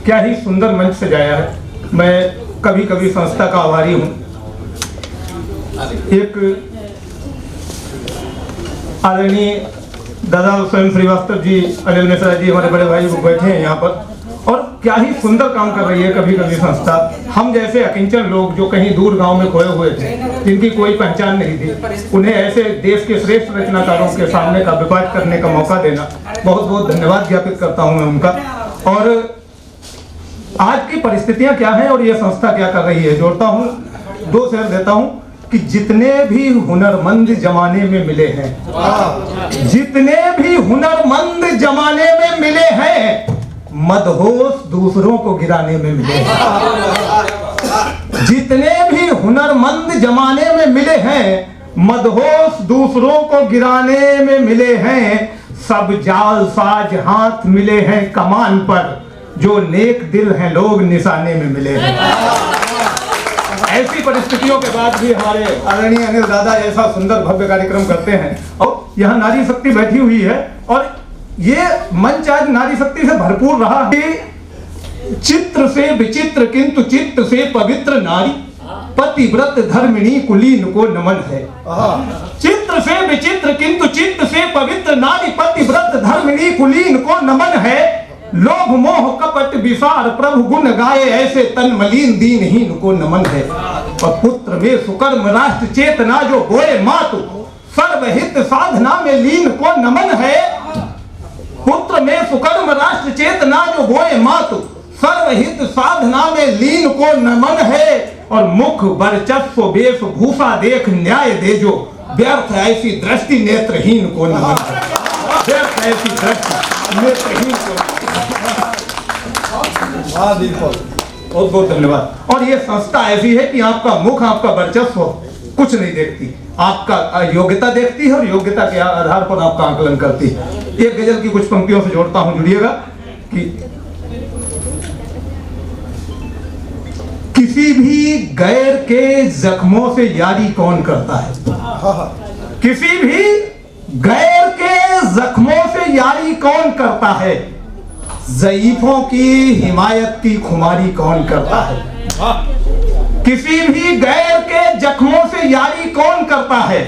क्या ही सुंदर मंच सजाया है। मैं कभी कभी संस्था का आभारी हूँ। एक आदरणीय दादा स्वयं श्रीवास्तव जी, अनिल मिश्रा जी, हमारे बड़े भाई वो बैठे हैं यहाँ पर, और क्या ही सुंदर काम कर रही है कभी कभी संस्था। हम जैसे अकिंचन लोग जो कहीं दूर गांव में खोए हुए थे, जिनकी कोई पहचान नहीं थी, उन्हें ऐसे देश के श्रेष्ठ रचनाकारों के सामने का विपाट करने का मौका देना, बहुत बहुत धन्यवाद ज्ञापित करता हूँ मैं उनका। और आज की परिस्थितियां क्या हैं और ये संस्था क्या कर रही है, जोड़ता हूँ, दो शेर देता हूँ कि जितने भी हुनरमंद जमाने में मिले हैं, जितने भी हुनरमंद जमाने में मिले हैं, मदहोश दूसरों को गिराने में मिले हैं। जितने भी हुनरमंद जमाने में मिले हैं, मदहोश दूसरों को गिराने में मिले हैं। सब जालसाज हाथ मिले हैं कमान पर, जो नेक दिल हैं लोग निशाने में मिले हैं। ऐसी परिस्थितियों के बाद भी हमारे आदरणीय अनिल दादा ऐसा सुंदर भव्य कार्यक्रम करते हैं। और यहाँ नारी शक्ति बैठी हुई है और ये मंच आज नारी शक्ति से भरपूर रहा है। चित्र से विचित्र किंतु चित्त से पवित्र नारी, पतिव्रत धर्मिणी कुलीन को नमन है। चित्र से विचित्र किंतु चित्त से पवित्र नारी, पतिव्रत धर्मिणी कुलीन को नमन है। लोभ मोह कपट विसार प्रभु गुण गाए, ऐसे तन मलिन दीनहीन को नमन है। और पुत्र में सुकर्म राष्ट्र चेतना जो बोए मातु, सर्वहित साधना में लीन को नमन है। पुत्र में सुकर्म राष्ट्र चेतना जो बोए मातु, सर्वहित साधना में लीन को नमन है। और मुख वर्चस्व वेशभूषा देख न्याय दे जो, व्यर्थ ऐसी दृष्टि नेत्रहीन को नमन है। व्यर्थ ऐसी दृष्टि नेत्रहीन को, बहुत बहुत धन्यवाद। और ये संस्था ऐसी है कि आपका मुख, आपका वर्चस्व कुछ नहीं देखती, आपका योग्यता देखती है और योग्यता के आधार पर आपका आकलन करती है। एक गजल की कुछ पंक्तियों से जोड़ता हूं, जुड़िएगा कि किसी भी गैर के जख्मों से यारी कौन करता है, किसी भी गैर के जख्मों से यारी कौन करता है, ज़ईफों की हिमायत की खुमारी कौन करता है। किसी भी गैर के जख्मों से यारी कौन करता है,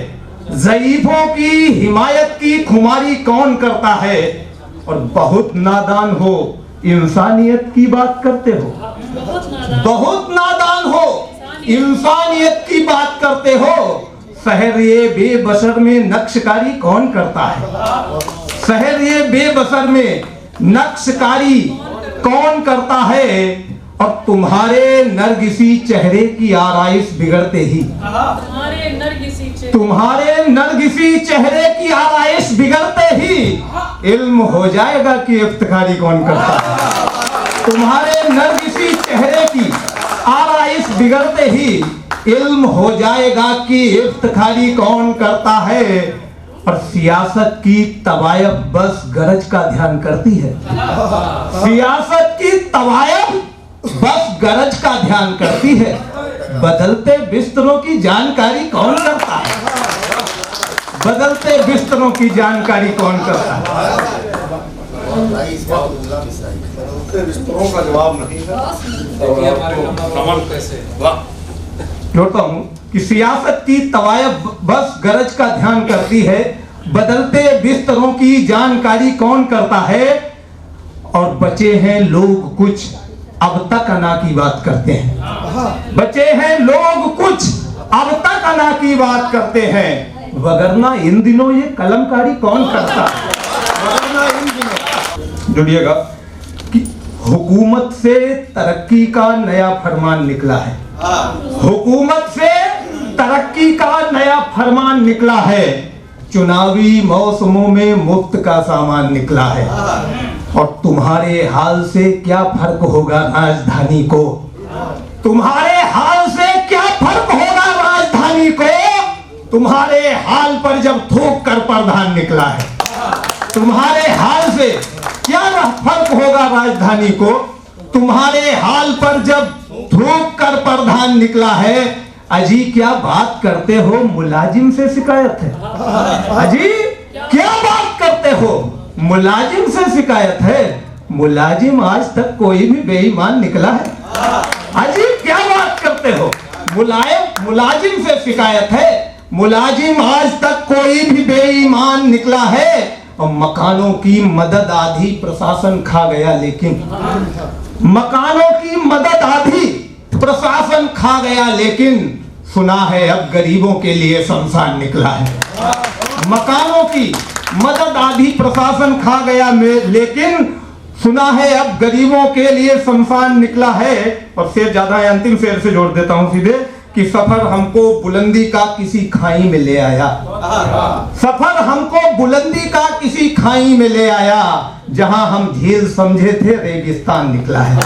ज़ईफों की हिमायत की खुमारी कौन करता है। और बहुत नादान हो इंसानियत की बात करते हो, बहुत नादान हो इंसानियत की बात करते हो। शहर ये बेबसर में नक्शकारी कौन करता है, शहर ये बेबसर में नक्शकारी कौन करता है। और तुम्हारे नरगिसी चेहरे की आराइश बिगड़ते ही, तुम्हारे नरगिसी चेहरे की आराइश बिगड़ते ही इल्म हो जाएगा कि इफ्तिखारी कौन करता है। तुम्हारे नरगिसी चेहरे की आराइश बिगड़ते ही इल्म हो जाएगा कि इफ्तिखारी कौन करता है। और सियासत की तवायफ बस गरज का ध्यान करती है, सियासत की तवायफ बस गरज का ध्यान करती है। बदलते बिस्तरों की जानकारी कौन करता है, बदलते बिस्तरों की जानकारी कौन करता है। बिस्तरों का जवाब नहीं जोड़ता हूं कि सियासत की तवायफ बस गरज का ध्यान करती है, बदलते बिस्तरों की जानकारी कौन करता है। और बचे हैं लोग कुछ अब तक अना की बात करते हैं, बचे हैं लोग कुछ अब तक अना की बात करते हैं। वगरना इन दिनों ये कलमकारी कौन करता है, वगरना इन दिनों। जुड़िएगा कि हुकूमत से तरक्की का नया फरमान निकला है, हुकूमत से तरक्की का नया फरमान निकला है। चुनावी मौसमों में मुफ्त का सामान निकला है। और तुम्हारे हाल से क्या फर्क होगा राजधानी को, तुम्हारे हाल से क्या फर्क होगा राजधानी को। तुम्हारे हाल पर जब थूक कर प्रधान निकला है, तुम्हारे हाल से क्या फर्क होगा राजधानी को। तुम्हारे हाल पर जब थूक कर प्रधान निकला है। अजी क्या बात करते हो, मुलाजिम से शिकायत है, अजी क्या बात करते हो, मुलाजिम से शिकायत है। मुलाजिम आज तक कोई भी बेईमान निकला है? अजीब क्या बात करते हो। मुलाजिम से शिकायत है, मुलाजिम आज तक कोई भी बेईमान निकला है। और मकानों की मदद आधी प्रशासन खा गया, लेकिन मकानों की मदद आधी प्रशासन खा गया, लेकिन सुना है अब गरीबों के लिए शमशान निकला है। मकानों की मदद आधी प्रशासन खा गया, लेकिन सुना है अब गरीबों के लिए शमशान निकला है। और शेर ज्यादा है, अंतिम शेर से जोड़ देता हूं सीधे कि सफर हमको बुलंदी का किसी खाई में ले आया। सफर हमको बुलंदी का किसी खाई में ले आया, जहां हम झील समझे थे रेगिस्तान निकला है।